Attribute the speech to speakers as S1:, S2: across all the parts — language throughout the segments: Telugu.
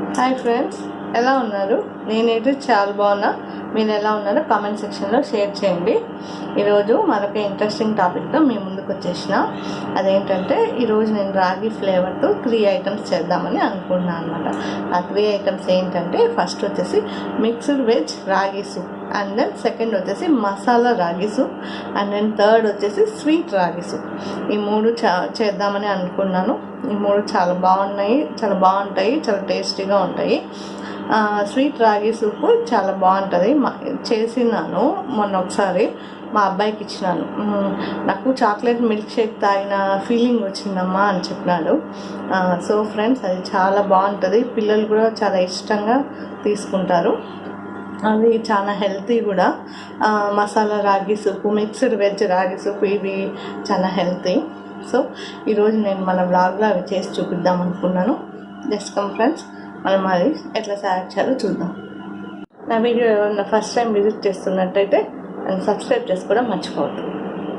S1: హాయ్ ఫ్రెండ్స్, ఎలా ఉన్నారు? నేనైతే చాలా బాగున్నా. మీరు ఎలా ఉన్నారో కామెంట్ సెక్షన్లో షేర్ చేయండి. ఈరోజు మరొక ఇంట్రెస్టింగ్ టాపిక్తో మీ ముందుకు వచ్చేసిన. అదేంటంటే ఈరోజు నేను రాగి ఫ్లేవర్తో 3 ఐటమ్స్ చేద్దామని అనుకున్నాను అనమాట. ఆ 3 ఐటమ్స్ ఏంటంటే, ఫస్ట్ వచ్చేసి మిక్స్డ్ వెజ్ రాగి సూప్, అండ్ దెన్ సెకండ్ వచ్చేసి మసాలా రాగి సూప్, అండ్ దెన్ థర్డ్ వచ్చేసి స్వీట్ రాగి సూప్. ఈ 3 చేద్దామని అనుకున్నాను. ఈ 3 చాలా బాగుంటాయి, చాలా టేస్టీగా ఉంటాయి. స్వీట్ రాగి సూపు చాలా బాగుంటుంది. చేసినాను మొన్న ఒకసారి, మా అబ్బాయికి ఇచ్చినాను. నాకు చాక్లెట్ మిల్క్ షేక్ తాగిన ఫీలింగ్ వచ్చిందమ్మా అని చెప్పినాడు. సో ఫ్రెండ్స్, అది చాలా బాగుంటుంది. పిల్లలు కూడా చాలా ఇష్టంగా తీసుకుంటారు. అది చాలా హెల్తీ కూడా. మసాలా రాగి సూపు, మిక్స్డ్ వెజ్ రాగి సూపు, ఇవి చాలా హెల్తీ. సో ఈరోజు నేను మన బ్లాగ్లో అవి చేసి చూపిద్దాం అనుకున్నాను. జస్ట్ కమ్ ఫ్రెండ్స్, మనం అది ఎట్లా తయారు చేయాలో చూద్దాం. నా వీడియో ఎవరైనా ఫస్ట్ టైం విజిట్ చేస్తున్నట్టయితే అండ్ సబ్స్క్రైబ్ చేసుకోవడం మర్చిపోవద్దు.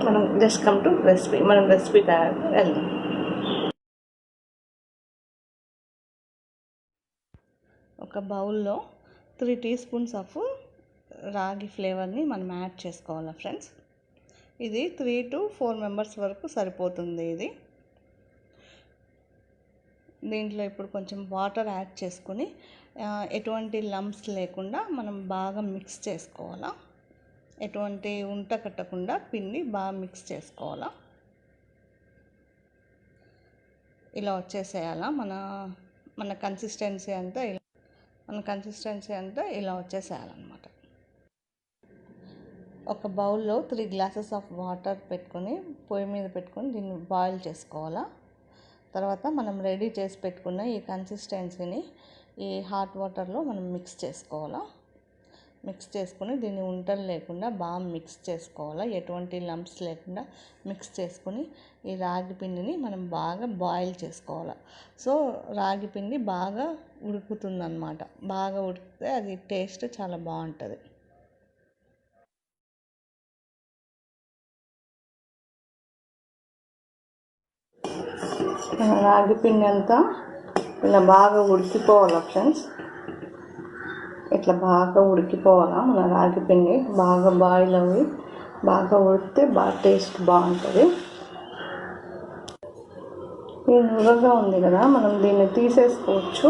S1: మనం జస్ట్ కమ్ టు రెసిపీ. మనం రెసిపీ తయారు వెళ్దాం. ఒక బౌల్లో 3 టీ స్పూన్స్ ఆఫ్ రాగి ఫ్లేవర్ని మనం యాడ్ చేసుకోవాలి ఫ్రెండ్స్. ఇది 3 to 4 మెంబర్స్ వరకు సరిపోతుంది. ఇది దీంట్లో ఇప్పుడు కొంచెం వాటర్ యాడ్ చేసుకొని ఎటువంటి లంప్స్ లేకుండా మనం బాగా మిక్స్ చేసుకోవాలా. ఎటువంటి ఉంట కట్టకుండా పిండి బాగా మిక్స్ చేసుకోవాలా. ఇలా వచ్చేసేయాలా. మన కన్సిస్టెన్సీ అంతా ఇలా వచ్చేసేయాలన్నమాట. ఒక బౌల్లో 3 గ్లాసెస్ ఆఫ్ వాటర్ పెట్టుకొని పొయ్యి మీద పెట్టుకొని దీన్ని బాయిల్ చేసుకోవాలా. తర్వాత మనం రెడీ చేసి పెట్టుకున్న ఈ కన్సిస్టెన్సీని ఈ హాట్ వాటర్లో మనం మిక్స్ చేసుకోవాలా. మిక్స్ చేసుకుని దీన్ని ఉంటలు లేకుండా బాగా మిక్స్ చేసుకోవాలా. ఎటువంటి లంప్స్ లేకుండా మిక్స్ చేసుకుని ఈ రాగి పిండిని మనం బాగా బాయిల్ చేసుకోవాలా. సో రాగి పిండి బాగా ఉడుకుతుందన్నమాట. బాగా ఉడికితే అది టేస్ట్ చాలా బాగుంటుంది. రాగి పిండి అంతా ఇలా బాగా ఉడికిపోవాలి ఫ్రెండ్స్. ఇట్లా బాగా ఉడికిపోవాలా. మన రాగి పిండి బాగా బాయిల్ అవి బాగా ఉడికితే బాగా టేస్ట్ బాగుంటుంది. ఇది నురగా ఉంది కదా, మనం దీన్ని తీసేసుకోవచ్చు.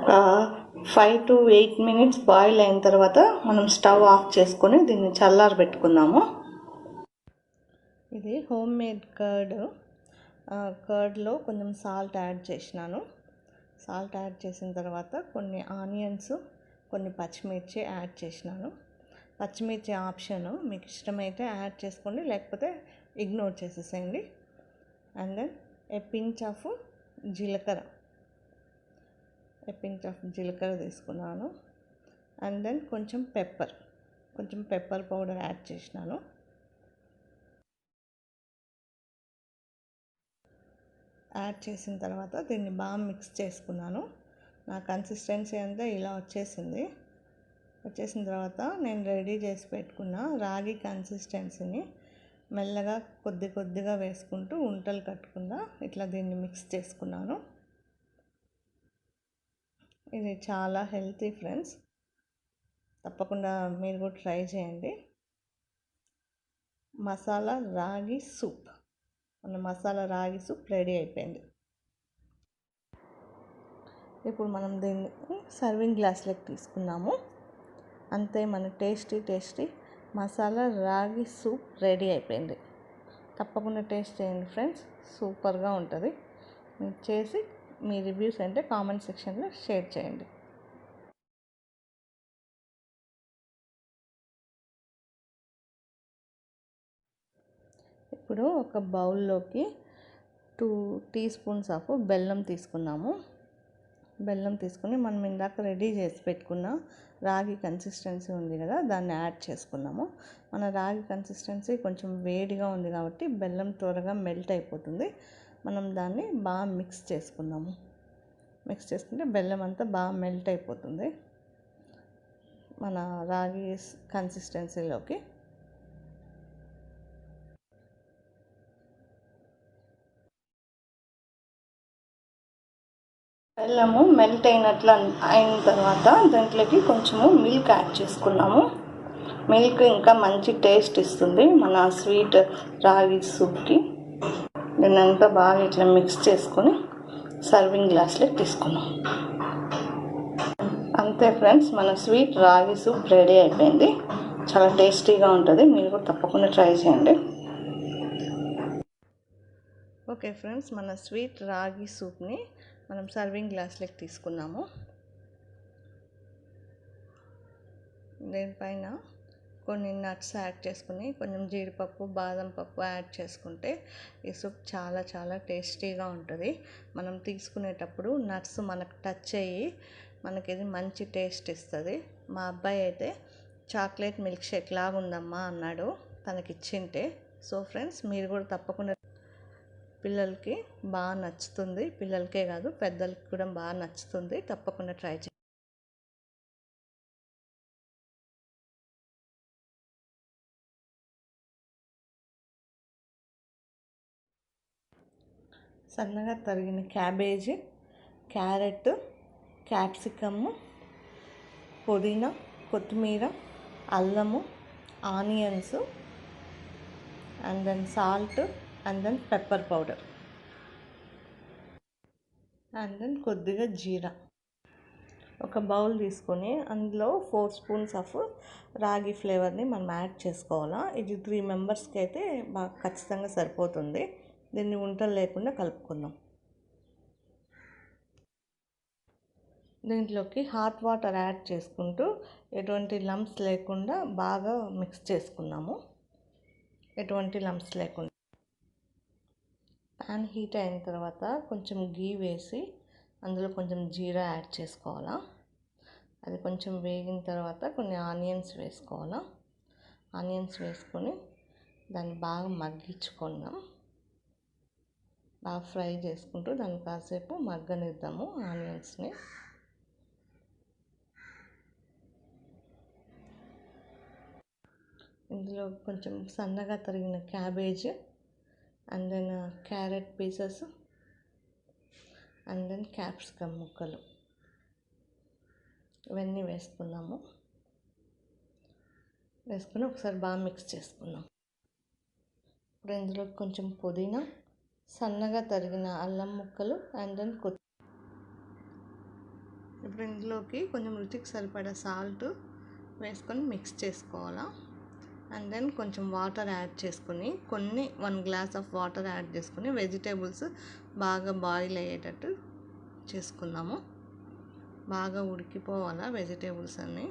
S1: ఒక 5 to 8 minutes బాయిల్ అయిన తర్వాత మనం స్టవ్ ఆఫ్ చేసుకొని దీన్ని చల్లారి పెట్టుకుందాము. ఇది హోమ్ మేడ్ కర్డ్లో కొంచెం సాల్ట్ యాడ్ చేసినాను. సాల్ట్ యాడ్ చేసిన తర్వాత కొన్ని ఆనియన్స్, కొన్ని పచ్చిమిర్చి యాడ్ చేసినాను. పచ్చిమిర్చి ఆప్షను, మీకు ఇష్టమైతే యాడ్ చేసుకోండి, లేకపోతే ఇగ్నోర్ చేసేసేయండి. And then a pinch of జీలకర్ర తీసుకున్నాను. అండ్ దెన్ కొంచెం పెప్పర్ పౌడర్ యాడ్ చేసినాను. యాడ్ చేసిన తర్వాత దీన్ని బాగా మిక్స్ చేసుకున్నాను. నా కన్సిస్టెన్సీ అంతా ఇలా వచ్చేసిన తర్వాత నేను రెడీ చేసి పెట్టుకున్న రాగి కన్సిస్టెన్సీని మెల్లగా కొద్దిగా వేసుకుంటూ ఉంటలు కట్టకుండా ఇట్లా దీన్ని మిక్స్ చేసుకున్నాను. ఇది చాలా హెల్తీ ఫ్రెండ్స్, తప్పకుండా మీరు కూడా ట్రై చేయండి. మన మసాలా రాగి సూప్ రెడీ అయిపోయింది. ఇప్పుడు మనం దీన్ని సర్వింగ్ గ్లాస్లోకి తీసుకున్నాము. అంతే, మన టేస్టీ మసాలా రాగి సూప్ రెడీ అయిపోయింది. తప్పకుండా టేస్ట్ చేయండి ఫ్రెండ్స్, సూపర్గా ఉంటుంది. చేసి మీ రివ్యూస్ అంటే కామెంట్ సెక్షన్లో షేర్ చేయండి. ఇప్పుడు ఒక బౌల్లోకి 2 టీ స్పూన్స్ ఆఫ్ బెల్లం తీసుకున్నాము. బెల్లం తీసుకుని మనం ఇందాక రెడీ చేసి పెట్టుకున్న రాగి కన్సిస్టెన్సీ ఉంది కదా, దాన్ని యాడ్ చేసుకున్నాము. మన రాగి కన్సిస్టెన్సీ కొంచెం వేడిగా ఉంది కాబట్టి బెల్లం త్వరగా మెల్ట్ అయిపోతుంది. మనం దాన్ని బాగా మిక్స్ చేసుకుందాము. మిక్స్ చేసుకుంటే బెల్లం అంతా బాగా మెల్ట్ అయిపోతుంది మన రాగి కన్సిస్టెన్సీలోకి. బెల్లము మెల్ట్ అయిన తర్వాత దాంట్లోకి కొంచెము మిల్క్ యాడ్ చేసుకున్నాము. మిల్క్ ఇంకా మంచి టేస్ట్ ఇస్తుంది మన స్వీట్ రాగి సూప్కి. దీన్నంతా బాగా ఇట్లా మిక్స్ చేసుకొని సర్వింగ్ గ్లాస్లోకి తీసుకున్నాం. అంతే ఫ్రెండ్స్, మన స్వీట్ రాగి సూప్ రెడీ అయిపోయింది. చాలా టేస్టీగా ఉంటుంది. మీరు కూడా తప్పకుండా ట్రై చేయండి. ఓకే ఫ్రెండ్స్, మన స్వీట్ రాగి సూప్ని మనం సర్వింగ్ గ్లాస్లోకి తీసుకున్నాము. దీనిపైన కొన్ని నట్స్ యాడ్ చేసుకుని కొంచెం జీడిపప్పు బాదం పప్పు యాడ్ చేసుకుంటే ఈ సూప్ చాలా చాలా టేస్టీగా ఉంటుంది. మనం తీసుకునేటప్పుడు నట్స్ మనకు టచ్ అయ్యి మనకి ఇది మంచి టేస్ట్ ఇస్తుంది. మా అబ్బాయి అయితే చాక్లెట్ మిల్క్ షేక్ లాగా ఉందమ్మా అన్నాడు తనకి ఇచ్చింటే. సో ఫ్రెండ్స్, మీరు కూడా తప్పకుండా పిల్లలకి బాగా నచ్చుతుంది. పిల్లలకే కాదు పెద్దలకి కూడా బాగా నచ్చుతుంది. తప్పకుండా ట్రై చేయండి. సన్నగా తరిగిన క్యాబేజీ, క్యారెట్, క్యాప్సికము, పుదీనా, కొత్తిమీర, అల్లము, onions, and then salt, and then pepper powder, and then కొద్దిగా జీరా. ఒక బౌల్ తీసుకొని అందులో 4 స్పూన్స్ ఆఫ్ రాగి ఫ్లేవర్ని మనం యాడ్ చేసుకోవాలా. ఇది 3 మెంబర్స్కి అయితే బాగా ఖచ్చితంగా సరిపోతుంది. దీన్ని ఉంటలు లేకుండా కలుపుకుందాం. దీంట్లోకి హాట్ వాటర్ యాడ్ చేసుకుంటూ ఎటువంటి లంప్స్ లేకుండా బాగా మిక్స్ చేసుకున్నాము. ఎటువంటి లంప్స్ లేకుండా. ప్యాన్ హీట్ అయిన తర్వాత కొంచెం గీ వేసి అందులో కొంచెం జీరా యాడ్ చేసుకోవాలా. అది కొంచెం వేగిన తర్వాత కొన్ని ఆనియన్స్ వేసుకోవాలా. ఆనియన్స్ వేసుకొని దాన్ని బాగా మగ్గించుకుందాం. బాగా ఫ్రై చేసుకుంటూ దాన్ని కాసేపు మగ్గనిద్దాము ఆనియన్స్ని. ఇందులో కొంచెం సన్నగా తరిగిన cabbage, and then carrot pieces, and then capsicum ముక్కలు ఇవన్నీ వేసుకున్నాము. వేసుకుని ఒకసారి బాగా మిక్స్ చేసుకున్నాం. ఇప్పుడు ఇందులో కొంచెం పుదీనా, సన్నగా తరిగిన అల్లం ముక్కలు, అండ్ దెన్ ఇప్పుడు ఇందులోకి కొంచెం రుచికి సరిపడా సాల్ట్ వేసుకొని మిక్స్ చేసుకోవాలా. అండ్ దెన్ కొంచెం వాటర్ యాడ్ చేసుకుని 1 గ్లాస్ ఆఫ్ వాటర్ యాడ్ చేసుకుని వెజిటేబుల్స్ బాగా బాయిల్ అయ్యేటట్టు చేసుకుందాము. బాగా ఉడికిపోవాలా వెజిటేబుల్స్ అన్నీ.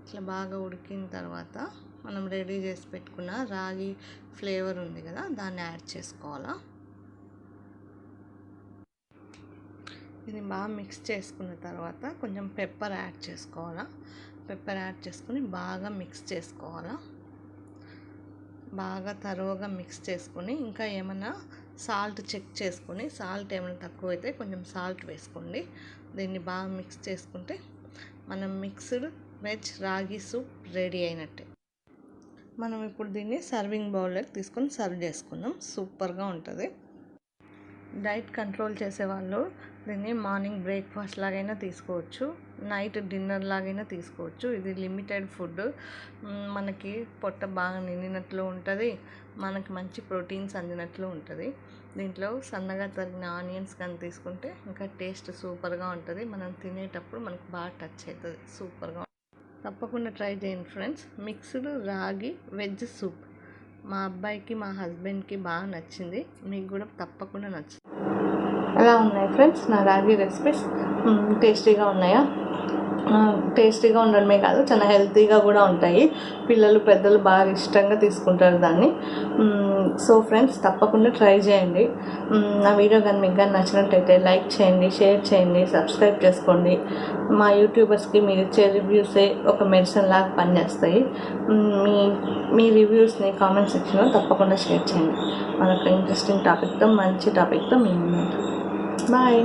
S1: ఇట్లా బాగా ఉడికిన తర్వాత మనం రెడీ చేసి పెట్టుకున్న రాగి ఫ్లేవర్ ఉంది కదా, దాన్ని యాడ్ చేసుకోవాలా. ఇది బాగా మిక్స్ చేసుకున్న తర్వాత కొంచెం పెప్పర్ యాడ్ చేసుకోవాలా. పెప్పర్ యాడ్ చేసుకుని బాగా మిక్స్ చేసుకోవాలా. బాగా తరువుగా మిక్స్ చేసుకొని ఇంకా ఏమైనా సాల్ట్ చెక్ చేసుకొని, సాల్ట్ ఏమైనా తక్కువైతే కొంచెం సాల్ట్ వేసుకోండి. దీన్ని బాగా మిక్స్ చేసుకుంటే మనం మిక్స్డ్ వెజ్ రాగి సూప్ రెడీ అయినట్టే. మనం ఇప్పుడు దీన్ని సర్వింగ్ బౌల్లోకి తీసుకొని సర్వ్ చేసుకుందాం. సూపర్గా ఉంటుంది. డైట్ కంట్రోల్ చేసేవాళ్ళు దీన్ని మార్నింగ్ బ్రేక్ఫాస్ట్ లాగైనా తీసుకోవచ్చు, నైట్ డిన్నర్ లాగైనా తీసుకోవచ్చు. ఇది లిమిటెడ్ ఫుడ్. మనకి పొట్ట బాగా నిండినట్లు ఉంటుంది. మనకి మంచి ప్రోటీన్స్ అందినట్లు ఉంటుంది. దీంట్లో సన్నగా తరిగిన ఆనియన్స్ కానీ తీసుకుంటే ఇంకా టేస్ట్ సూపర్గా ఉంటుంది. మనం తినేటప్పుడు మనకు బాగా టచ్ అవుతుంది. సూపర్గా తప్పకుండా ట్రై చేయండి ఫ్రెండ్స్. మిక్స్డ్ రాగి వెజ్ సూప్ మా అబ్బాయికి మా హస్బెండ్కి బాగా నచ్చింది. మీకు కూడా తప్పకుండా నచ్చుతుంది. ఎలా ఉన్నాయి ఫ్రెండ్స్ నా రాగి రెసిపీస్? టేస్టీగా ఉన్నాయా? టేస్టీగా ఉండడమే కాదు, చాలా హెల్తీగా కూడా ఉంటాయి. పిల్లలు పెద్దలు బాగా ఇష్టంగా తీసుకుంటారు దాన్ని. సో ఫ్రెండ్స్, తప్పకుండా ట్రై చేయండి. నా వీడియో కానీ మీకు కానీ నచ్చినట్టయితే లైక్ చేయండి, షేర్ చేయండి, సబ్స్క్రైబ్ చేసుకోండి. మా యూట్యూబర్స్కి మీరు ఇచ్చే రివ్యూసే ఒక మెడిసిన్ లాగా పనిచేస్తాయి. మీ రివ్యూస్ని కామెంట్ సెక్షన్లో తప్పకుండా షేర్ చేయండి. మనకు ఇంట్రెస్టింగ్ టాపిక్తో మంచి టాపిక్తో మేము ఉంటాం. బాయ్.